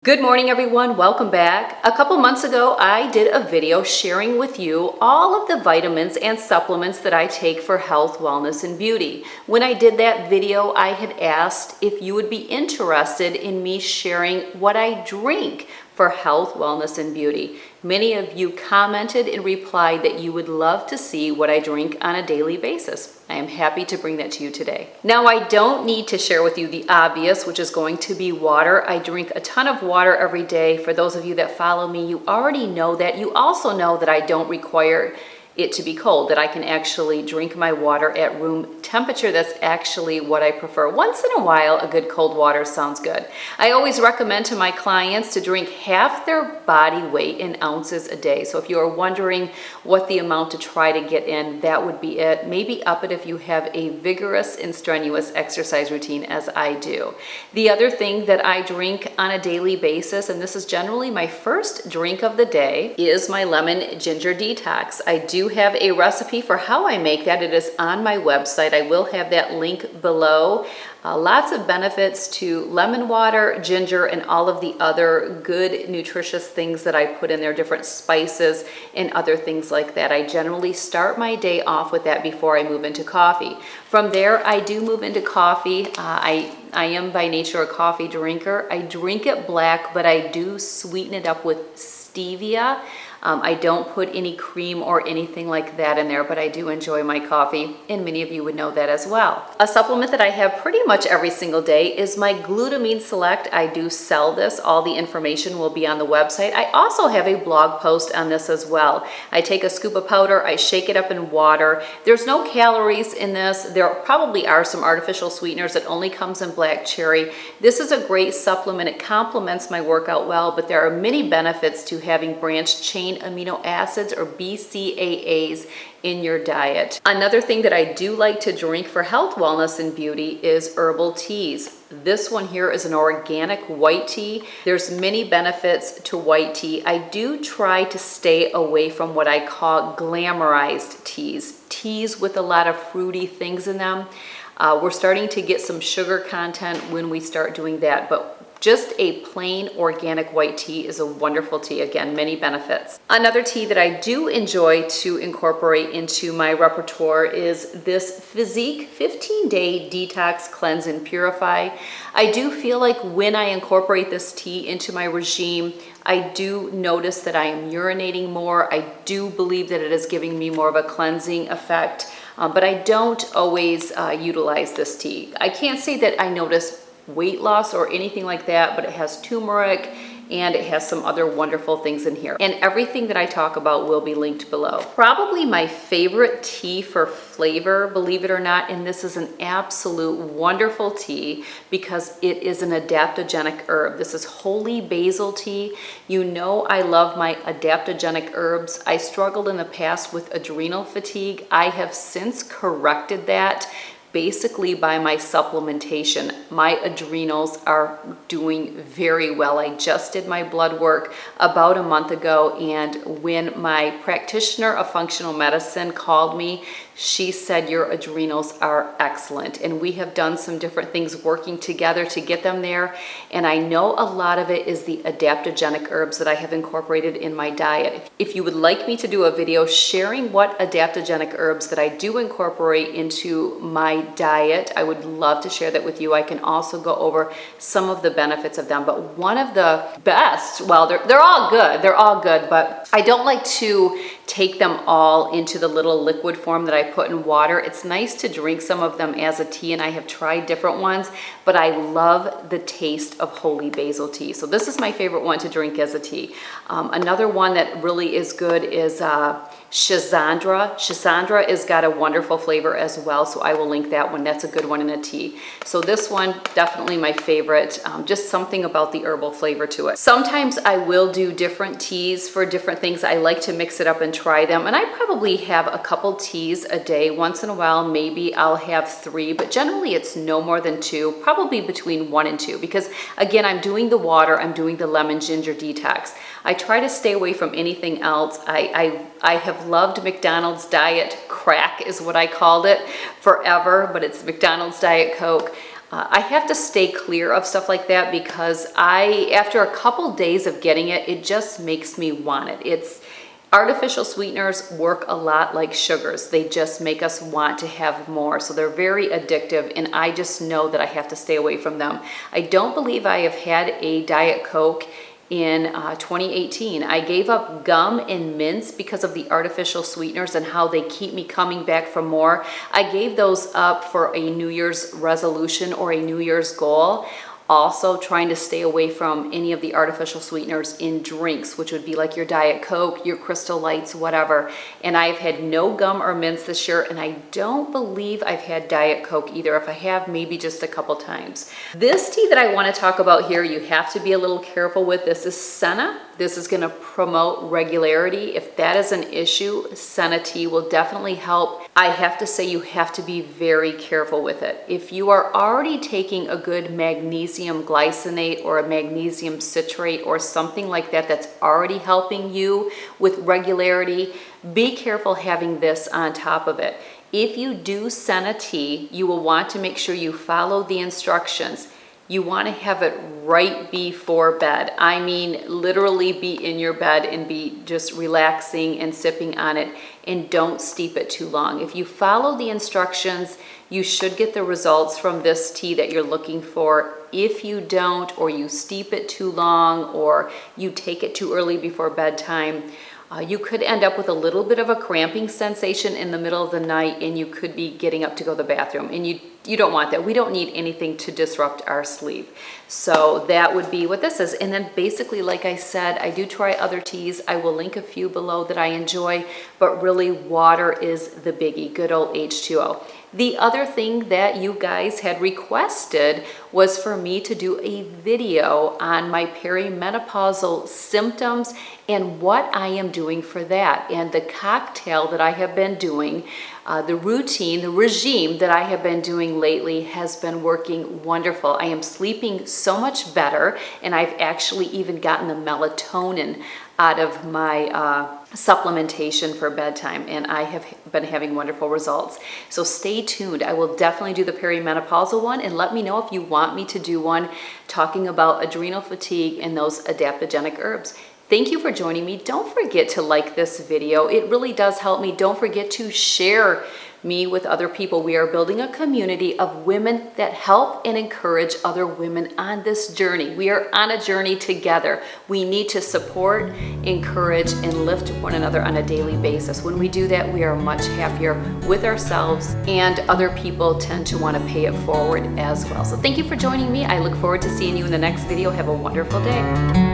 Good morning, everyone. Welcome back. A couple months ago, I did a video sharing with you all of the vitamins and supplements that I take for health, wellness, and beauty. When I did that video, I had asked if you would be interested in me sharing what I drink for health, wellness, and beauty. Many of you commented and replied that you would love to see what I drink on a daily basis. I am happy to bring that to you today. Now, I don't need to share with you the obvious, which is going to be water. I drink a ton of water every day. For those of you that follow me, you already know that. You also know that I don't require it to be cold, that I can actually drink my water at room temperature. That's actually what I prefer. Once in a while, a good cold water sounds good. I always recommend to my clients to drink half their body weight in ounces a day. So if you are wondering what the amount to try to get in, that would be it. Maybe up it if you have a vigorous and strenuous exercise routine, as I do. The other thing that I drink on a daily basis, and this is generally my first drink of the day, is my lemon ginger detox. I do have a recipe for how I make that. It is on my website. I will have that link below. Lots of benefits to lemon water, ginger, and all of the other good nutritious things that I put in there, different spices and other things like that. I generally start my day off with that before I move into coffee. From there, I do move into coffee. I am by nature a coffee drinker. I drink it black, but I do sweeten it up with stevia. I don't put any cream or anything like that in there, but I do enjoy my coffee, and many of you would know that as well. A supplement that I have pretty much every single day is my Glutamine Select. I do sell this. All the information will be on the website. I also have a blog post on this as well. I take a scoop of powder, I shake it up in water. There's no calories in this. There probably are some artificial sweeteners. It only comes in black cherry. This is a great supplement. It complements my workout well, but there are many benefits to having branched chain amino acids, or BCAAs, in your diet. Another thing that I do like to drink for health, wellness, and beauty is herbal teas. This one here is an organic white tea. There's many benefits to white tea. I do try to stay away from what I call glamorized teas with a lot of fruity things in them. We're starting to get some sugar content when we start doing that, but just a plain organic white tea is a wonderful tea. Again, many benefits. Another tea that I do enjoy to incorporate into my repertoire is this Physique 15-Day Detox Cleanse and Purify. I do feel like when I incorporate this tea into my regime, I do notice that I am urinating more. I do believe that it is giving me more of a cleansing effect, but I don't always utilize this tea. I can't say that I notice weight loss or anything like that, but it has turmeric and it has some other wonderful things in here. And everything that I talk about will be linked below. Probably my favorite tea for flavor, believe it or not, and this is an absolute wonderful tea because it is an adaptogenic herb. This is holy basil tea. You know I love my adaptogenic herbs. I struggled in the past with adrenal fatigue. I have since corrected that basically by my supplementation. My adrenals are doing very well. I just did my blood work about a month ago, and when my practitioner of functional medicine called me, she said, your adrenals are excellent. And we have done some different things working together to get them there. And I know a lot of it is the adaptogenic herbs that I have incorporated in my diet. If you would like me to do a video sharing what adaptogenic herbs that I do incorporate into my diet, I would love to share that with you. I can also go over some of the benefits of them. But one of the best, well, they're all good, but I don't like to take them all into the little liquid form that I put in water. It's nice to drink some of them as a tea, and I have tried different ones, but I love the taste of holy basil tea. So this is my favorite one to drink as a tea. Another one that really is good is Schisandra. Schisandra has got a wonderful flavor as well, so I will link that one. That's a good one in a tea. So this one, definitely my favorite. Just something about the herbal flavor to it. Sometimes I will do different teas for different things. I like to mix it up and try them, and I probably have a couple teas a day. Once in a while, maybe I'll have 3, but generally it's no more than 2, probably between 1 and 2, because again, I'm doing the water, I'm doing the lemon ginger detox. I try to stay away from anything else. I have loved McDonald's Diet Crack is what I called it forever, but it's McDonald's Diet Coke. I have to stay clear of stuff like that because after a couple days of getting it, it just makes me want it. Artificial sweeteners work a lot like sugars. They just make us want to have more. So they're very addictive, and I just know that I have to stay away from them. I don't believe I have had a Diet Coke in 2018. I gave up gum and mints because of the artificial sweeteners and how they keep me coming back for more. I gave those up for a New Year's resolution or a New Year's goal. Also trying to stay away from any of the artificial sweeteners in drinks, which would be like your Diet Coke, your Crystal Lights, whatever. And I've had no gum or mints this year, and I don't believe I've had Diet Coke either. If I have, maybe just a couple times. This tea that I want to talk about here, you have to be a little careful with. This is senna. This is going to promote regularity. If that is an issue, senna tea will definitely help. I have to say you have to be very careful with it. If you are already taking a good magnesium glycinate or a magnesium citrate or something like that that's already helping you with regularity, be careful having this on top of it. If you do senna tea, you will want to make sure you follow the instructions. You want to have it right before bed. I mean, literally be in your bed and be just relaxing and sipping on it, and don't steep it too long. If you follow the instructions, you should get the results from this tea that you're looking for. If you don't, or you steep it too long, or you take it too early before bedtime, you could end up with a little bit of a cramping sensation in the middle of the night, and you could be getting up to go to the bathroom, and you don't want that. We don't need anything to disrupt our sleep. So that would be what this is. And then basically, like I said, I do try other teas. I will link a few below that I enjoy, but really water is the biggie, good old H2O. The other thing that you guys had requested was for me to do a video on my perimenopausal symptoms and what I am doing for that, and the cocktail that I have been doing. The routine, the regime that I have been doing lately has been working wonderful. I am sleeping so much better, and I've actually even gotten the melatonin out of my supplementation for bedtime, and I have been having wonderful results. So stay tuned. I will definitely do the perimenopausal one, and let me know if you want me to do one talking about adrenal fatigue and those adaptogenic herbs. Thank you for joining me. Don't forget to like this video. It really does help me. Don't forget to share me with other people. We are building a community of women that help and encourage other women on this journey. We are on a journey together. We need to support, encourage, and lift one another on a daily basis. When we do that, we are much happier with ourselves, and other people tend to want to pay it forward as well. So thank you for joining me. I look forward to seeing you in the next video. Have a wonderful day.